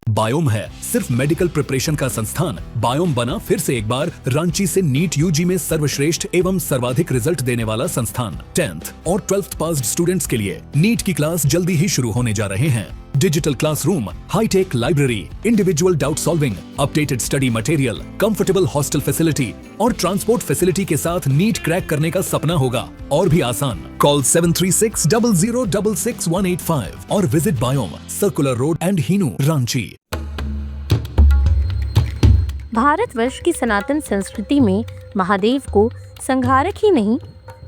Biome है सिर्फ medical preparation का संस्थान। बायोम बना फिर से एक बार रांची से नीट यूजी में सर्वश्रेष्ठ एवं सर्वाधिक रिजल्ट देने वाला संस्थान। 10th और 12th पास्ड स्टूडेंट्स के लिए नीट की क्लास जल्दी ही शुरू होने जा रहे हैं। Digital classroom, high tech library, individual doubt solving, updated study material, comfortable hostel facility और ट्रांसपोर्ट फैसिलिटी के साथ नीट क्रैक करने का सपना होगा और भी आसान। कॉल 7360066185 और visit Biome, Circular Road and Hinoo, Ranchi. Bharatvarsh की सनातन संस्कृति में महादेव को संहारक ही नहीं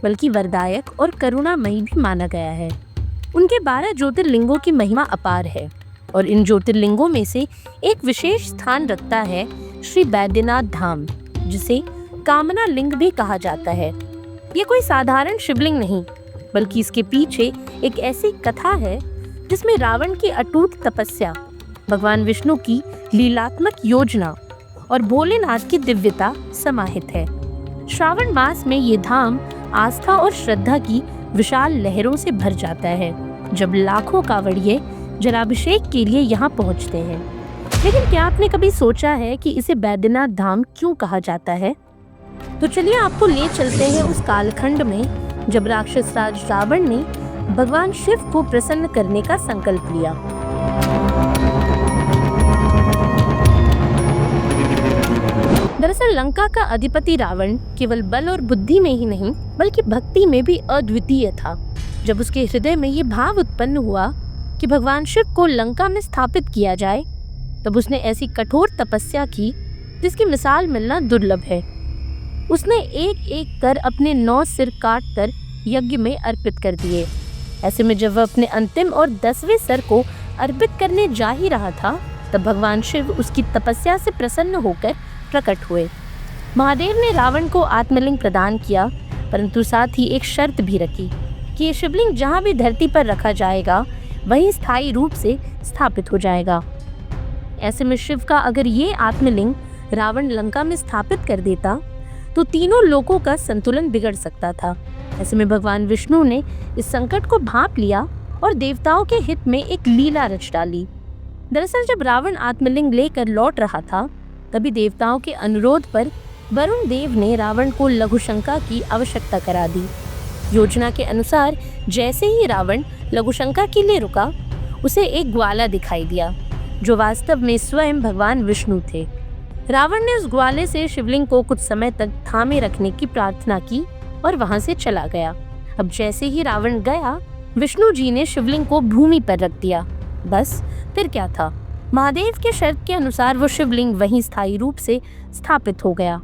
बल्कि वरदायक और करुणामयी भी माना गया है। उनके 12 ज्योतिर्लिंगों की महिमा अपार है और इन ज्योतिर्लिंगों में से एक विशेष स्थान रखता है श्री बैद्यनाथ धाम, जिसे कामना लिंग भी कहा जाता है। ये कोई साधारण शिवलिंग नहीं बल्कि इसके पीछे एक ऐसी कथा है जिसमें रावण की अटूट तपस्या, भगवान विष्णु की लीलात्मक योजना और भोलेनाथ की दिव्यता समाहित है। श्रावण मास में ये धाम आस्था और श्रद्धा की विशाल लहरों से भर जाता है, जब लाखों कांवड़िए जलाभिषेक के लिए यहाँ पहुँचते हैं। लेकिन क्या आपने कभी सोचा है कि इसे बैद्यनाथ धाम क्यों कहा जाता है? तो चलिए आपको ले चलते हैं उस कालखंड में जब राक्षस राज रावण ने भगवान शिव को प्रसन्न करने का संकल्प लिया। दरअसल लंका का अधिपति रावण केवल बल और बुद्धि में ही नहीं बल्कि भक्ति में भी अद्वितीय था। जब उसके हृदय में ये भाव उत्पन्न हुआ कि भगवान शिव को लंका में स्थापित किया जाए, तब उसने ऐसी कठोर तपस्या की जिसकी मिसाल मिलना दुर्लभ है। उसने एक एक कर अपने 9 सिर काट कर यज्ञ में अर्पित कर दिए। ऐसे में जब वह अपने अंतिम और 10वें सिर को अर्पित करने जा ही रहा था, तब भगवान शिव उसकी तपस्या से प्रसन्न होकर प्रकट हुए। महादेव ने रावण को आत्मलिंग प्रदान किया, परंतु साथ ही एक शर्त भी रखी कि ये शिवलिंग जहाँ भी धरती पर रखा जाएगा वहीं स्थायी रूप से स्थापित हो जाएगा। ऐसे में शिव का अगर ये आत्मलिंग रावण लंका में स्थापित कर देता तो तीनों लोकों का संतुलन बिगड़ सकता था। ऐसे में भगवान विष्णु ने इस संकट को भांप लिया और देवताओं के हित में एक लीला रच डाली। दरअसल जब रावण आत्मलिंग लेकर लौट रहा था, तभी देवताओं के अनुरोध पर वरुण देव ने रावण को लघुशंका की आवश्यकता करा दी। योजना के अनुसार जैसे ही रावण लघुशंका के लिए रुका, उसे एक ग्वाला दिखाई दिया जो वास्तव में स्वयं भगवान विष्णु थे। रावण ने उस ग्वाले से शिवलिंग को कुछ समय तक थामे रखने की प्रार्थना की और वहां से चला गया। अब जैसे ही रावण गया, विष्णु जी ने शिवलिंग को भूमि पर रख दिया। बस फिर क्या था, महादेव के शर्त के अनुसार वो शिवलिंग वहीं स्थायी रूप से स्थापित हो गया।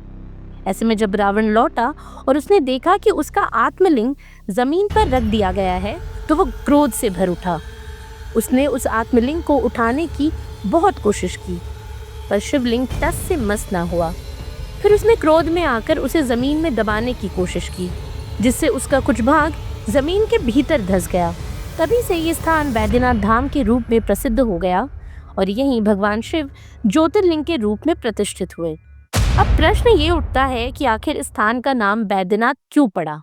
ऐसे में जब रावण लौटा और उसने देखा कि उसका आत्मलिंग जमीन पर रख दिया गया है, तो वो क्रोध से भर उठा। उसने उस आत्मलिंग को उठाने की बहुत कोशिश की, पर शिवलिंग टस से मस ना हुआ। फिर उसने क्रोध में आकर उसे जमीन में दबाने की कोशिश की, जिससे उसका कुछ भाग जमीन के भीतर धंस गया। तभी से ये स्थान बैद्यनाथ धाम के रूप में प्रसिद्ध हो गया और यहीं भगवान शिव ज्योतिर्लिंग के रूप में प्रतिष्ठित हुए। अब प्रश्न ये उठता है कि आखिर इस स्थान का नाम बैद्यनाथ क्यों पड़ा?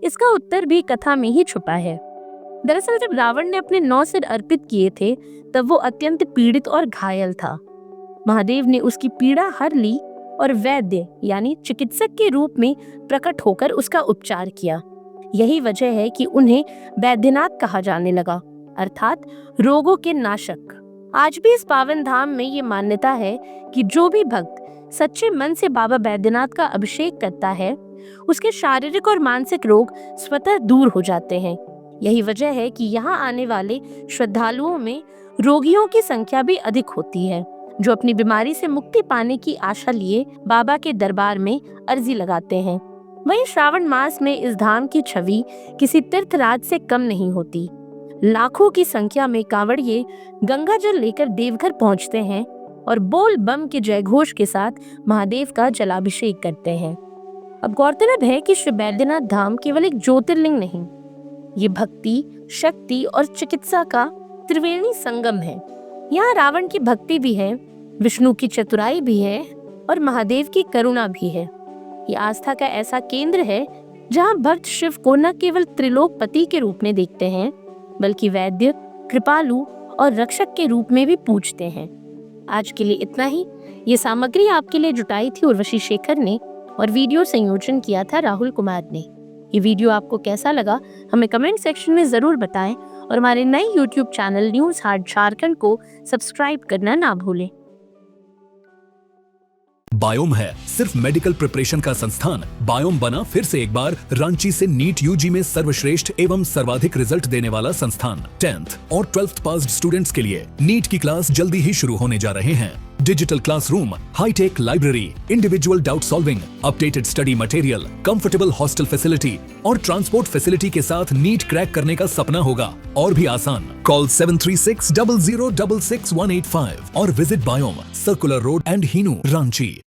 इसका उत्तर भी कथा में ही छुपा है। दरअसल जब रावण ने अपने 9 सिर अर्पित किए थे, तब वो अत्यंत पीड़ित और घायल था। महादेव ने उसकी पीड़ा हर ली और वैद्य यानी चिकित्सक के रूप में प्रकट होकर उसका उपचार किया। यही वजह है कि उन्हें बैद्यनाथ कहा जाने लगा, अर्थात रोगों के नाशक। आज भी इस पावन धाम में ये मान्यता है कि जो भी भक्त सच्चे मन से बाबा बैद्यनाथ का अभिषेक करता है, उसके शारीरिक और मानसिक रोग स्वतः दूर हो जाते हैं। यही वजह है कि यहाँ आने वाले श्रद्धालुओं में रोगियों की संख्या भी अधिक होती है, जो अपनी बीमारी से मुक्ति पाने की आशा लिए बाबा के दरबार में अर्जी लगाते हैं। वहीं श्रावण मास में इस धाम की छवि किसी तीर्थराज से कम नहीं होती। लाखों की संख्या में कांवड़िए गंगा जल लेकर देवघर पहुंचते हैं और बोल बम के जयघोष के साथ महादेव का जलाभिषेक करते हैं। अब गौरतलब है कि श्री बैद्यनाथ धाम केवल एक ज्योतिर्लिंग नहीं, ये भक्ति, शक्ति और चिकित्सा का त्रिवेणी संगम है। यहाँ रावण की भक्ति भी है, विष्णु की चतुराई भी है और महादेव की करुणा भी है। ये आस्था का ऐसा केंद्र है जहाँ भक्त शिव को न केवल त्रिलोकपति के रूप में देखते हैं, बल्कि वैद्य, कृपालु और रक्षक के रूप में भी पूजते हैं। आज के लिए इतना ही। ये सामग्री आपके लिए जुटाई थी उर्वशी शेखर ने और वीडियो संयोजन किया था राहुल कुमार ने। ये वीडियो आपको कैसा लगा हमें कमेंट सेक्शन में जरूर बताएं और हमारे नए YouTube channel news heart Jharkhand को सब्सक्राइब करना ना भूलें। बायोम है सिर्फ मेडिकल प्रिपरेशन का संस्थान। बायोम बना फिर से एक बार रांची से नीट यूजी में सर्वश्रेष्ठ एवं सर्वाधिक रिजल्ट देने वाला संस्थान। 10th और 12th पास्ड स्टूडेंट्स के लिए नीट की क्लास जल्दी ही शुरू होने जा रहे हैं। Digital classroom, high tech library, individual doubt solving, updated study material, comfortable hostel facility और ट्रांसपोर्ट फैसिलिटी के साथ नीट क्रैक करने का सपना होगा और भी आसान। कॉल 73600666185 और visit Biome, Circular Road and Hinoo, Ranchi.